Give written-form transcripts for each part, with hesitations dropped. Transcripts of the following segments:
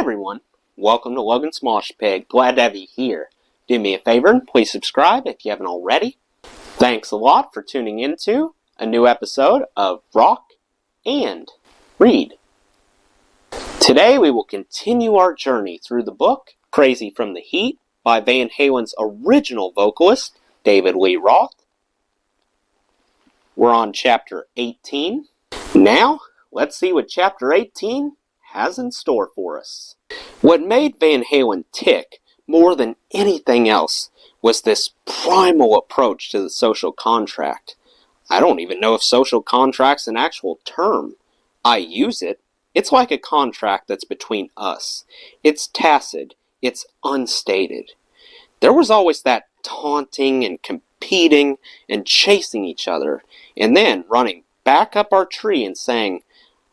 everyone, welcome to Logan's Mosh Pit. Glad to have you here. Do me a favor and please subscribe if you haven't already. Thanks a lot for tuning into a new episode of Rock and Read. Today we will continue our journey through the book Crazy from the Heat by Van Halen's original vocalist, David Lee Roth. We're on chapter 18. Now, let's see what chapter 18 has in store for us. What made Van Halen tick more than anything else was this primal approach to the social contract. I don't even know if social contract's an actual term. I use it. It's like a contract that's between us. It's tacit. It's unstated. There was always that taunting and competing and chasing each other, and then running back up our tree and saying,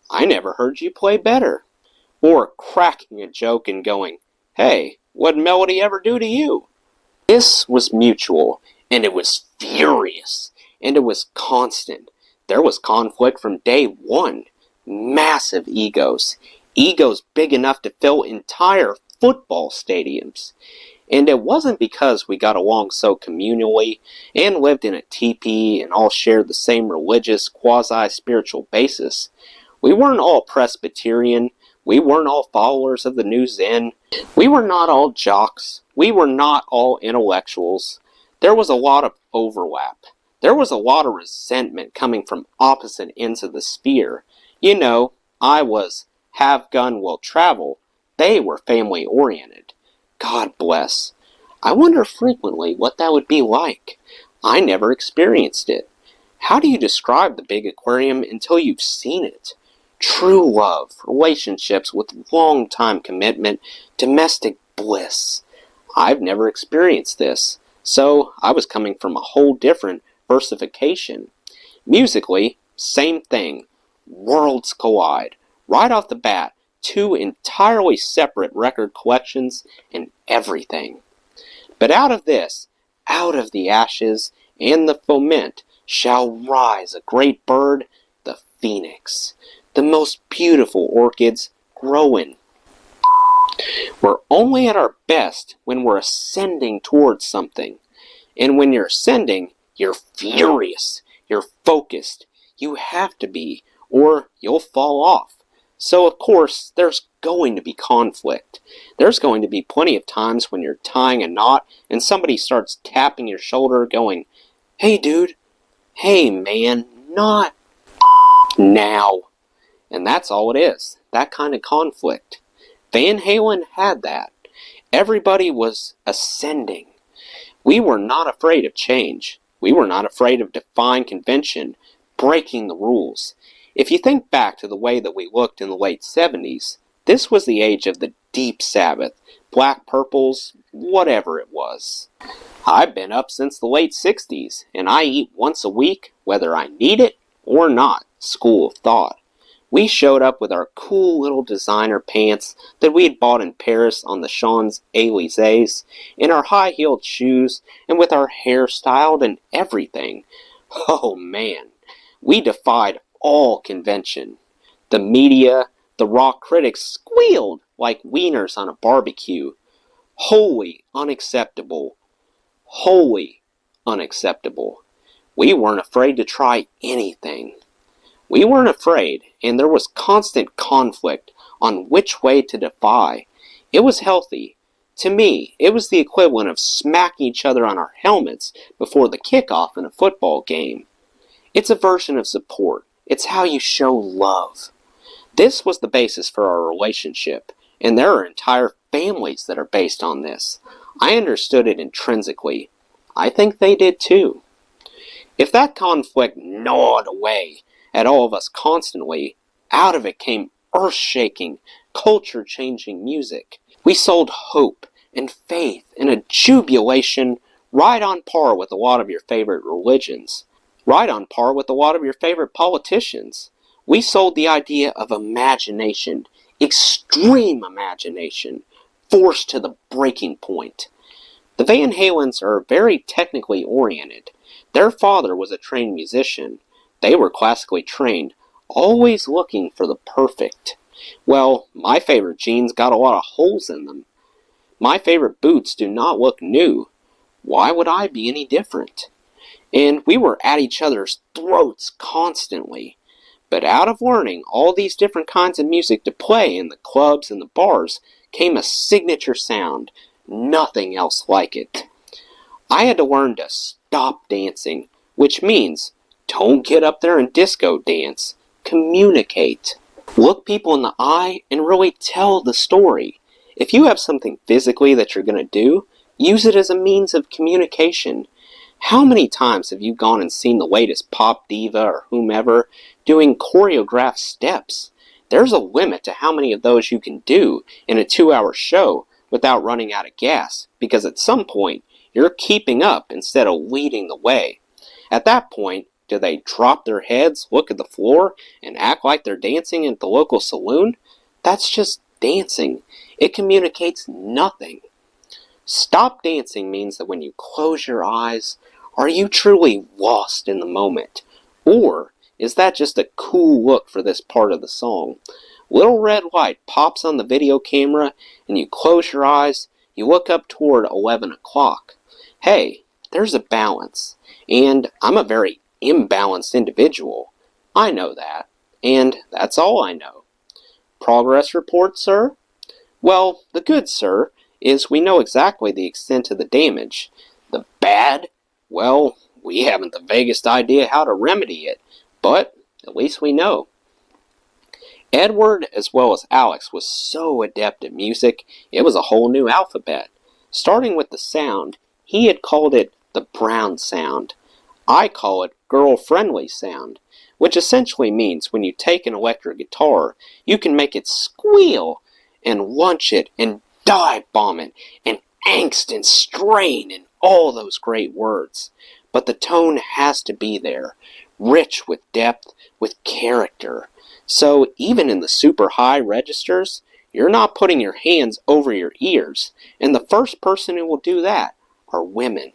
"I never heard you play better." Or cracking a joke and going, "Hey, what'd Melody ever do to you?" This was mutual, and it was furious, and it was constant. There was conflict from day one. Massive egos. Egos big enough to fill entire football stadiums. And it wasn't because we got along so communally and lived in a teepee and all shared the same religious, quasi-spiritual basis. We weren't all Presbyterian. We weren't all followers of the New Zen. We were not all jocks. We were not all intellectuals. There was a lot of overlap. There was a lot of resentment coming from opposite ends of the sphere. You know, I was have gun will travel. They were family oriented. God bless. I wonder frequently what that would be like. I never experienced it. How do you describe the big aquarium until you've seen it? True love, relationships with long-time commitment, domestic bliss. I've never experienced this, so I was coming from a whole different versification. Musically, same thing. Worlds collide. Right off the bat, two entirely separate record collections and everything. But out of this, out of the ashes and the foment, shall rise a great bird, the phoenix. The most beautiful orchids growing. We're only at our best when we're ascending towards something. And when you're ascending, you're furious. You're focused. You have to be, or you'll fall off. So, of course, there's going to be conflict. There's going to be plenty of times when you're tying a knot and somebody starts tapping your shoulder going, "Hey, dude. Hey, man. Not now." And that's all it is. That kind of conflict. Van Halen had that. Everybody was ascending. We were not afraid of change. We were not afraid of defying convention, breaking the rules. If you think back to the way that we looked in the late 70s, this was the age of the deep Sabbath, Black Purples, whatever it was. I've been up since the late 60s, and I eat once a week, whether I need it or not. School of thought. We showed up with our cool little designer pants that we had bought in Paris on the Champs-Élysées, in our high-heeled shoes, and with our hair styled and everything. Oh man, we defied all convention. The media, the rock critics squealed like wieners on a barbecue. Wholly unacceptable. Wholly unacceptable. We weren't afraid to try anything. We weren't afraid, and there was constant conflict on which way to defy. It was healthy. To me, it was the equivalent of smacking each other on our helmets before the kickoff in a football game. It's a version of support. It's how you show love. This was the basis for our relationship, and there are entire families that are based on this. I understood it intrinsically. I think they did too. If that conflict gnawed away at all of us constantly, out of it came earth-shaking, culture-changing music. We sold hope and faith and a jubilation right on par with a lot of your favorite religions, right on par with a lot of your favorite politicians. We sold the idea of imagination, extreme imagination, forced to the breaking point. The Van Halens are very technically oriented. Their father was a trained musician. They were classically trained, always looking for the perfect. Well, my favorite jeans got a lot of holes in them. My favorite boots do not look new. Why would I be any different? And we were at each other's throats constantly. But out of learning all these different kinds of music to play in the clubs and the bars came a signature sound, nothing else like it. I had to learn to stop dancing, which means don't get up there and disco dance. Communicate. Look people in the eye and really tell the story. If you have something physically that you're going to do, use it as a means of communication. How many times have you gone and seen the latest pop diva or whomever doing choreographed steps? There's a limit to how many of those you can do in a 2-hour show without running out of gas, because at some point, you're keeping up instead of leading the way. At that point, do they drop their heads, look at the floor, and act like they're dancing at the local saloon? That's just dancing. It communicates nothing. Stop dancing means that when you close your eyes, are you truly lost in the moment? Or is that just a cool look for this part of the song? Little red light pops on the video camera, and you close your eyes, you look up toward 11 o'clock. Hey, there's a balance, and I'm a very imbalanced individual. I know that, and that's all I know. Progress report, sir? Well, the good, sir, is we know exactly the extent of the damage. The bad? Well, we haven't the vaguest idea how to remedy it, but at least we know. Edward, as well as Alex, was so adept at music, it was a whole new alphabet. Starting with the sound, he had called it the brown sound. I call it girl-friendly sound, which essentially means when you take an electric guitar, you can make it squeal and lunch it and dive bomb it and angst and strain and all those great words. But the tone has to be there, rich with depth, with character. So even in the super high registers, you're not putting your hands over your ears, and the first person who will do that are women.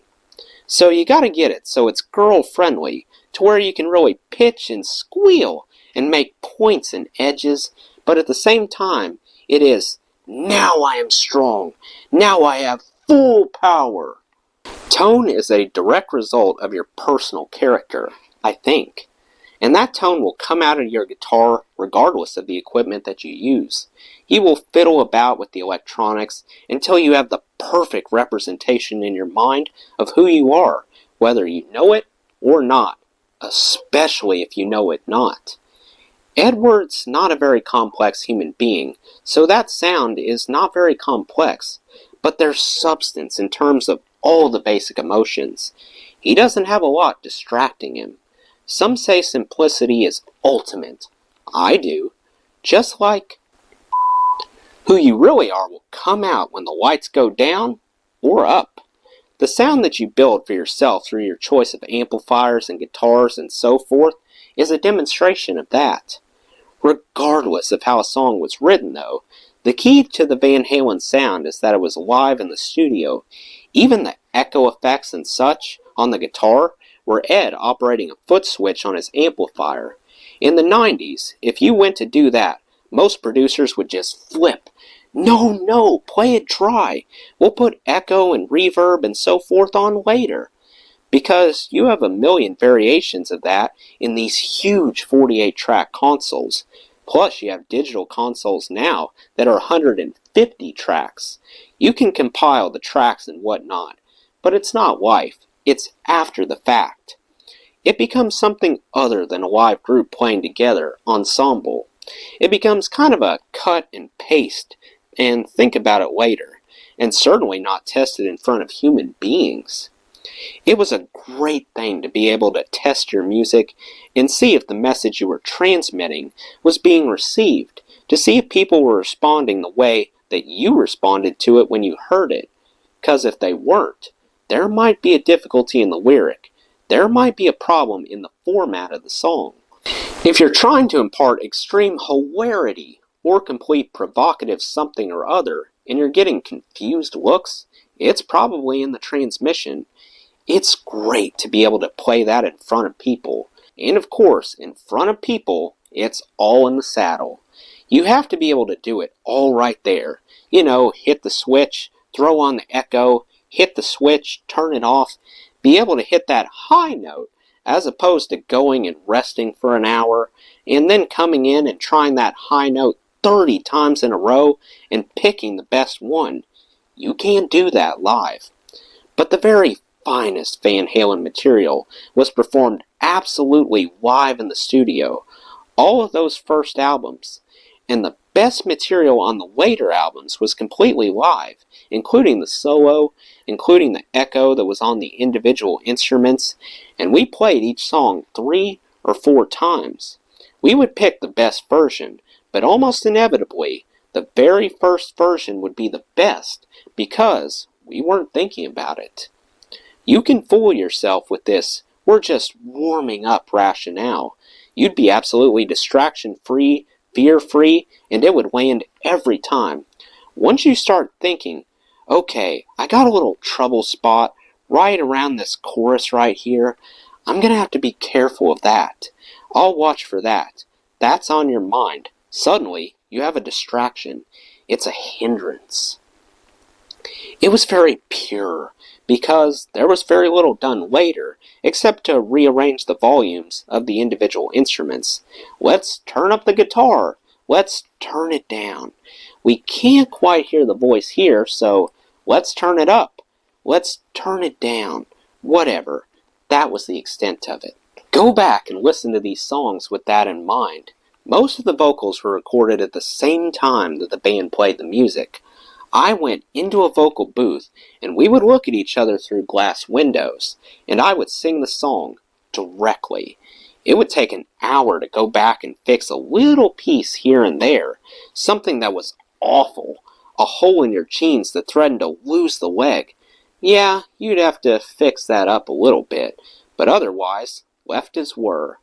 So you gotta get it so it's girl-friendly, to where you can really pitch and squeal and make points and edges, but at the same time, it is, now I am strong, now I have full power. Tone is a direct result of your personal character, I think. And that tone will come out of your guitar regardless of the equipment that you use. You will fiddle about with the electronics until you have the perfect representation in your mind of who you are, whether you know it or not, especially if you know it not. Edward's not a very complex human being, so that sound is not very complex, but there's substance in terms of all the basic emotions. He doesn't have a lot distracting him. Some say simplicity is ultimate. I do. Just like who you really are will come out when the lights go down or up. The sound that you build for yourself through your choice of amplifiers and guitars and so forth is a demonstration of that. Regardless of how a song was written, though, the key to the Van Halen sound is that it was live in the studio. Even the echo effects and such on the guitar were Ed operating a foot switch on his amplifier. In the 90s, if you went to do that, most producers would just flip. No, play it dry. We'll put echo and reverb and so forth on later. Because you have a million variations of that in these huge 48-track consoles. Plus, you have digital consoles now that are 150 tracks. You can compile the tracks and whatnot, but it's not life. It's after the fact. It becomes something other than a live group playing together, ensemble. It becomes kind of a cut and paste, and think about it later, and certainly not tested in front of human beings. It was a great thing to be able to test your music and see if the message you were transmitting was being received, to see if people were responding the way that you responded to it when you heard it. 'Cause if they weren't, there might be a difficulty in the lyric. There might be a problem in the format of the song. If you're trying to impart extreme hilarity or complete provocative something or other, and you're getting confused looks, it's probably in the transmission. It's great to be able to play that in front of people. And of course, in front of people, it's all in the saddle. You have to be able to do it all right there. You know, hit the switch, throw on the echo, hit the switch, turn it off. Be able to hit that high note as opposed to going and resting for an hour and then coming in and trying that high note 30 times in a row and picking the best one. You can't do that live. But the very finest Van Halen material was performed absolutely live in the studio. All of those first albums. And the best material on the later albums was completely live, including the solo, including the echo that was on the individual instruments, and we played each song 3 or 4 times. We would pick the best version, but almost inevitably, the very first version would be the best because we weren't thinking about it. You can fool yourself with this, we're just warming up rationale. You'd be absolutely distraction-free, fear-free, and it would land every time. Once you start thinking, okay, I got a little trouble spot right around this chorus right here, I'm going to have to be careful of that. I'll watch for that. That's on your mind. Suddenly, you have a distraction. It's a hindrance. It was very pure, because there was very little done later, except to rearrange the volumes of the individual instruments. Let's turn up the guitar. Let's turn it down. We can't quite hear the voice here, so let's turn it up. Let's turn it down. Whatever. That was the extent of it. Go back and listen to these songs with that in mind. Most of the vocals were recorded at the same time that the band played the music. I went into a vocal booth, and we would look at each other through glass windows, and I would sing the song directly. It would take an hour to go back and fix a little piece here and there, something that was awful, a hole in your jeans that threatened to lose the leg. Yeah, you'd have to fix that up a little bit, but otherwise, left as were.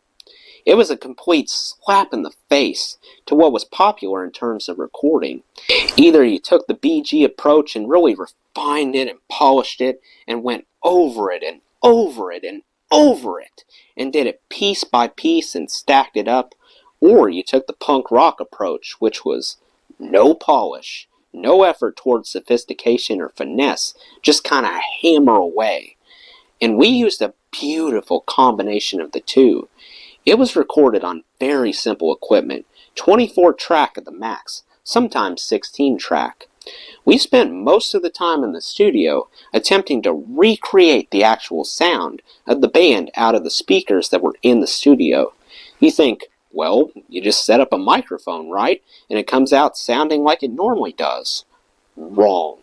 It was a complete slap in the face to what was popular in terms of recording. Either you took the BG approach and really refined it and polished it and went over it and over it and over it and did it piece by piece and stacked it up, or you took the punk rock approach, which was no polish, no effort towards sophistication or finesse, just kind of hammer away. And we used a beautiful combination of the two. It was recorded on very simple equipment, 24 track at the max, sometimes 16 track. We spent most of the time in the studio attempting to recreate the actual sound of the band out of the speakers that were in the studio. You think, well, you just set up a microphone, right? And it comes out sounding like it normally does. Wrong.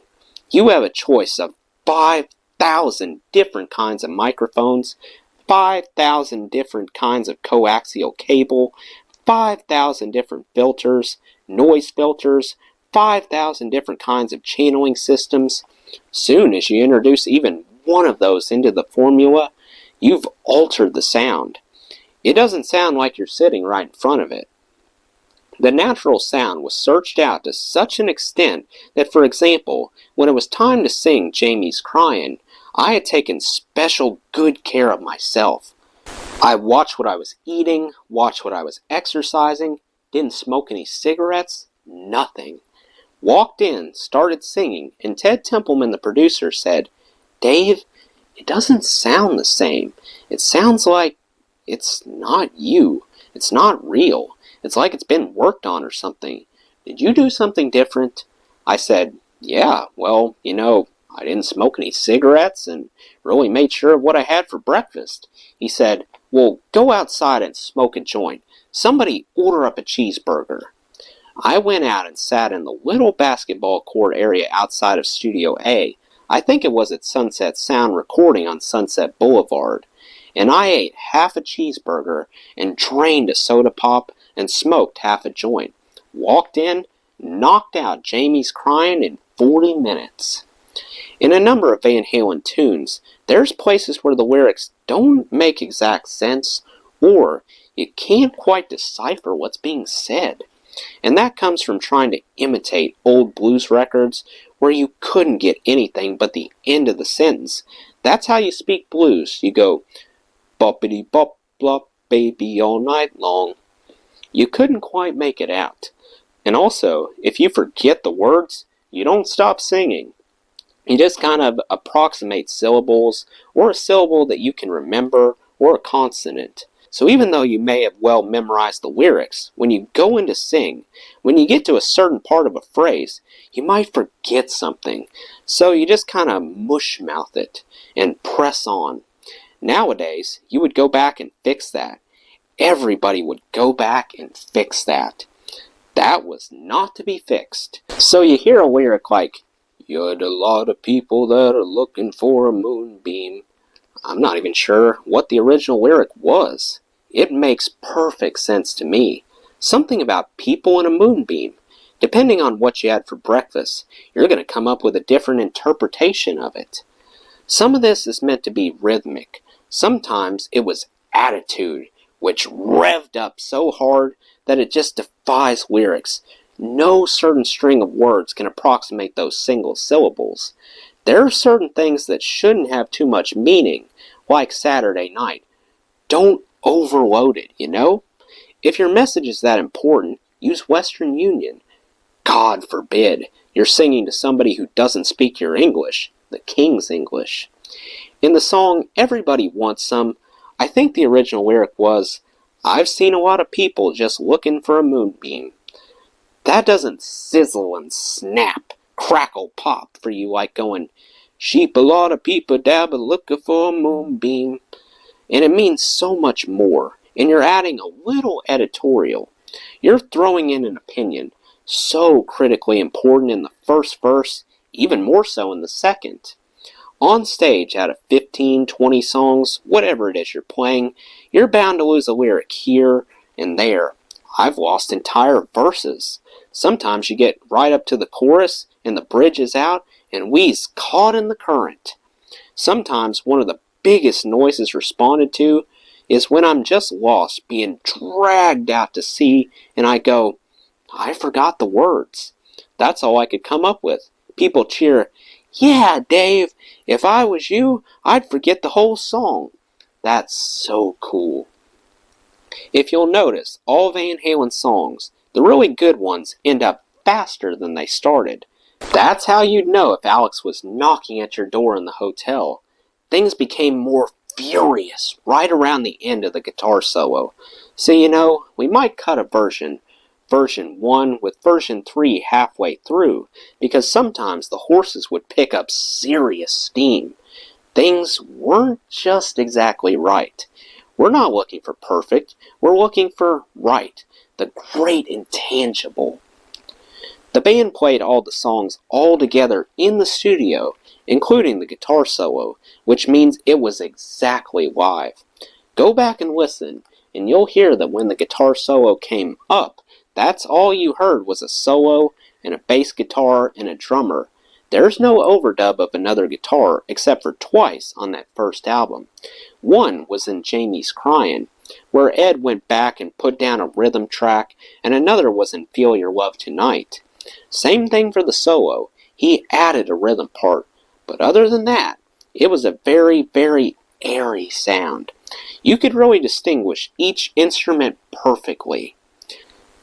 You have a choice of 5,000 different kinds of microphones, 5,000 different kinds of coaxial cable, 5,000 different filters, noise filters, 5,000 different kinds of channeling systems. Soon as you introduce even one of those into the formula, you've altered the sound. It doesn't sound like you're sitting right in front of it. The natural sound was searched out to such an extent that, for example, when it was time to sing Jamie's Crying, I had taken special good care of myself. I watched what I was eating, watched what I was exercising, didn't smoke any cigarettes, nothing. Walked in, started singing, and Ted Templeman, the producer, said, "Dave, it doesn't sound the same. It sounds like it's not you. It's not real. It's like it's been worked on or something. Did you do something different?" I said, "Yeah, well, I didn't smoke any cigarettes and really made sure of what I had for breakfast." He said, "Well, go outside and smoke a joint. Somebody order up a cheeseburger." I went out and sat in the little basketball court area outside of Studio A. I think it was at Sunset Sound Recording on Sunset Boulevard. And I ate half a cheeseburger and drained a soda pop and smoked half a joint. Walked in, knocked out Jamie's Crying in 40 minutes. In a number of Van Halen tunes, there's places where the lyrics don't make exact sense, or you can't quite decipher what's being said. And that comes from trying to imitate old blues records where you couldn't get anything but the end of the sentence. That's how you speak blues. You go, boppity bop blop baby all night long. You couldn't quite make it out. And also, if you forget the words, you don't stop singing. You just kind of approximate syllables, or a syllable that you can remember, or a consonant. So even though you may have well memorized the lyrics, when you go in to sing, when you get to a certain part of a phrase, you might forget something. So you just kind of mush mouth it and press on. Nowadays, you would go back and fix that. Everybody would go back and fix that. That was not to be fixed. So you hear a lyric like, "You're a lot of people that are looking for a moonbeam." I'm not even sure what the original lyric was. It makes perfect sense to me. Something about people and a moonbeam. Depending on what you had for breakfast, you're going to come up with a different interpretation of it. Some of this is meant to be rhythmic. Sometimes it was attitude, which revved up so hard that it just defies lyrics. No certain string of words can approximate those single syllables. There are certain things that shouldn't have too much meaning, like Saturday night. Don't overload it, you know? If your message is that important, use Western Union. God forbid you're singing to somebody who doesn't speak your English, the King's English. In the song Everybody Wants Some, I think the original lyric was, "I've seen a lot of people just looking for a moonbeam." That doesn't sizzle and snap, crackle, pop for you like going, "Sheep a lot of people dab a looking for a moonbeam." And it means so much more, and you're adding a little editorial. You're throwing in an opinion, so critically important in the first verse, even more so in the second. On stage, out of 15, 20 songs, whatever it is you're playing, you're bound to lose a lyric here and there. I've lost entire verses. Sometimes you get right up to the chorus, and the bridge is out, and we's caught in the current. Sometimes one of the biggest noises responded to is when I'm just lost, being dragged out to sea, and I go, I forgot the words. That's all I could come up with. People cheer, "Yeah, Dave, if I was you, I'd forget the whole song." That's so cool. If you'll notice, all Van Halen songs, the really good ones, end up faster than they started. That's how you'd know if Alex was knocking at your door in the hotel. Things became more furious right around the end of the guitar solo. So we might cut a version 1 with version 3 halfway through, because sometimes the horses would pick up serious steam. Things weren't just exactly right. We're not looking for perfect, we're looking for right, the great intangible. The band played all the songs all together in the studio, including the guitar solo, which means it was exactly live. Go back and listen, and you'll hear that when the guitar solo came up, that's all you heard was a solo and a bass guitar and a drummer. There's no overdub of another guitar except for twice on that first album. One was in Jamie's Cryin', where Ed went back and put down a rhythm track, and another was in Feel Your Love Tonight. Same thing for the solo. He added a rhythm part, but other than that, it was a very, very airy sound. You could really distinguish each instrument perfectly.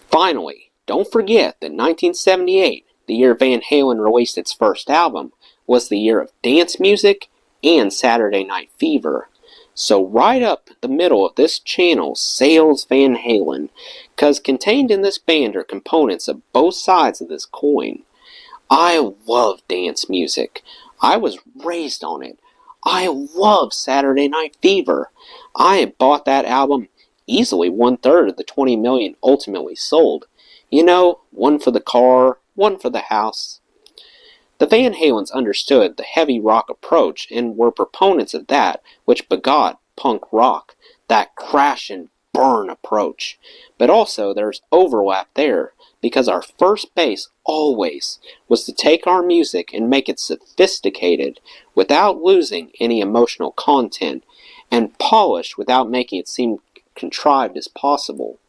Finally, don't forget that 1978, the year Van Halen released its first album, was the year of dance music and Saturday Night Fever. So right up the middle of this channel sails Van Halen, because contained in this band are components of both sides of this coin. I love dance music. I was raised on it. I love Saturday Night Fever. I had bought that album easily 1/3 of the 20 million ultimately sold. One for the car, one for the house. The Van Halens understood the heavy rock approach and were proponents of that which begot punk rock, that crash and burn approach. But also there's overlap there, because our first base always was to take our music and make it sophisticated without losing any emotional content, and polished without making it seem contrived as possible.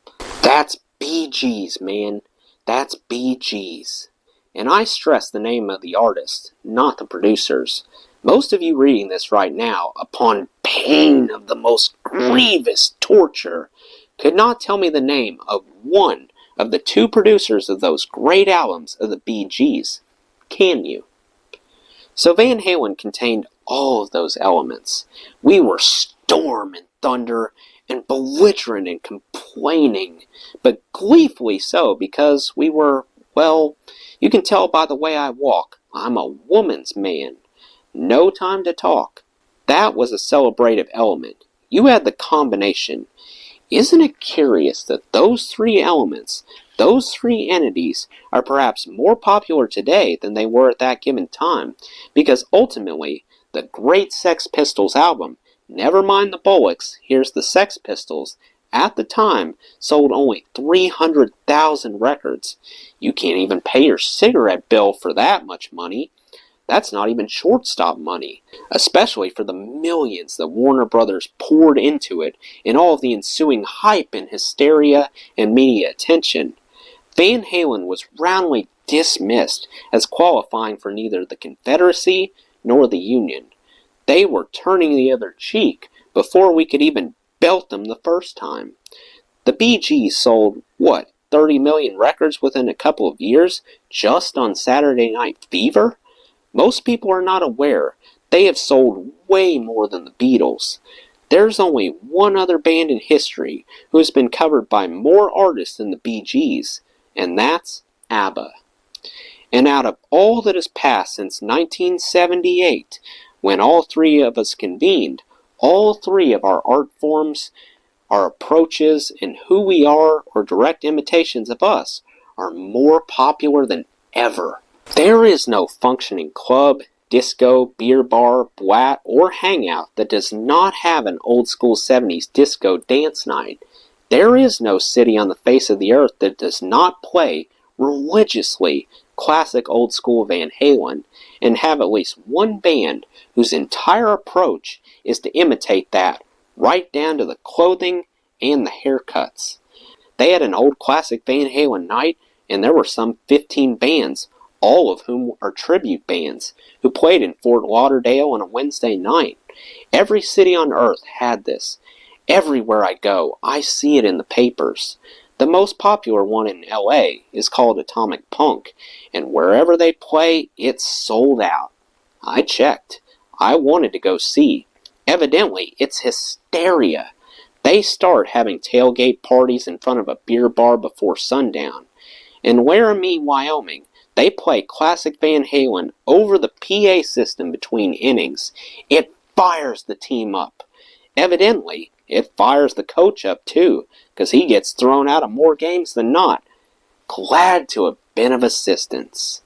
That's Bee Gees, man. That's Bee Gees. And I stress the name of the artist, not the producers. Most of you reading this right now, upon pain of the most grievous torture, could not tell me the name of one of the two producers of those great albums of the Bee Gees, can you? So Van Halen contained all of those elements. We were storm and thunder and belligerent and complaining, but gleefully so because we were, well, you can tell by the way I walk, I'm a woman's man. No time to talk. That was a celebrative element. You had the combination. Isn't it curious that those three elements, those three entities, are perhaps more popular today than they were at that given time? Because ultimately, the great Sex Pistols album, Never Mind the Bollocks, Here's the Sex Pistols, at the time sold only 300,000 records. You can't even pay your cigarette bill for that much money. That's not even shortstop money, especially for the millions that Warner Brothers poured into it and all of the ensuing hype and hysteria and media attention. Van Halen was roundly dismissed as qualifying for neither the Confederacy nor the Union. They were turning the other cheek before we could even belt them the first time. The Bee Gees sold, 30 million records within a couple of years just on Saturday Night Fever? Most people are not aware they have sold way more than the Beatles. There's only one other band in history who has been covered by more artists than the Bee Gees, and that's ABBA. And out of all that has passed since 1978, when all three of us convened, all three of our art forms, our approaches, and who we are, or direct imitations of us, are more popular than ever. There is no functioning club, disco, beer bar, blat, or hangout that does not have an old school 70s disco dance night. There is no city on the face of the earth that does not play religiously classic old school Van Halen and have at least one band whose entire approach is to imitate that, right down to the clothing and the haircuts. They had an old classic Van Halen night, and there were some 15 bands, all of whom are tribute bands, who played in Fort Lauderdale on a Wednesday night. Every city on earth had this. Everywhere I go, I see it in the papers. The most popular one in LA is called Atomic Punk, and wherever they play, it's sold out. I checked. I wanted to go see. Evidently, it's hysteria. They start having tailgate parties in front of a beer bar before sundown. In Laramie, Wyoming, they play classic Van Halen over the PA system between innings. It fires the team up. Evidently, it fires the coach up too, because he gets thrown out of more games than not. Glad to have been of assistance.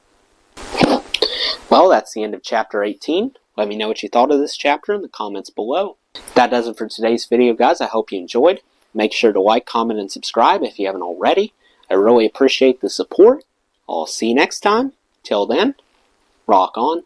Well, that's the end of Chapter 18. Let me know what you thought of this chapter in the comments below. That does it for today's video, guys. I hope you enjoyed. Make sure to like, comment, and subscribe if you haven't already. I really appreciate the support. I'll see you next time. Till then, rock on.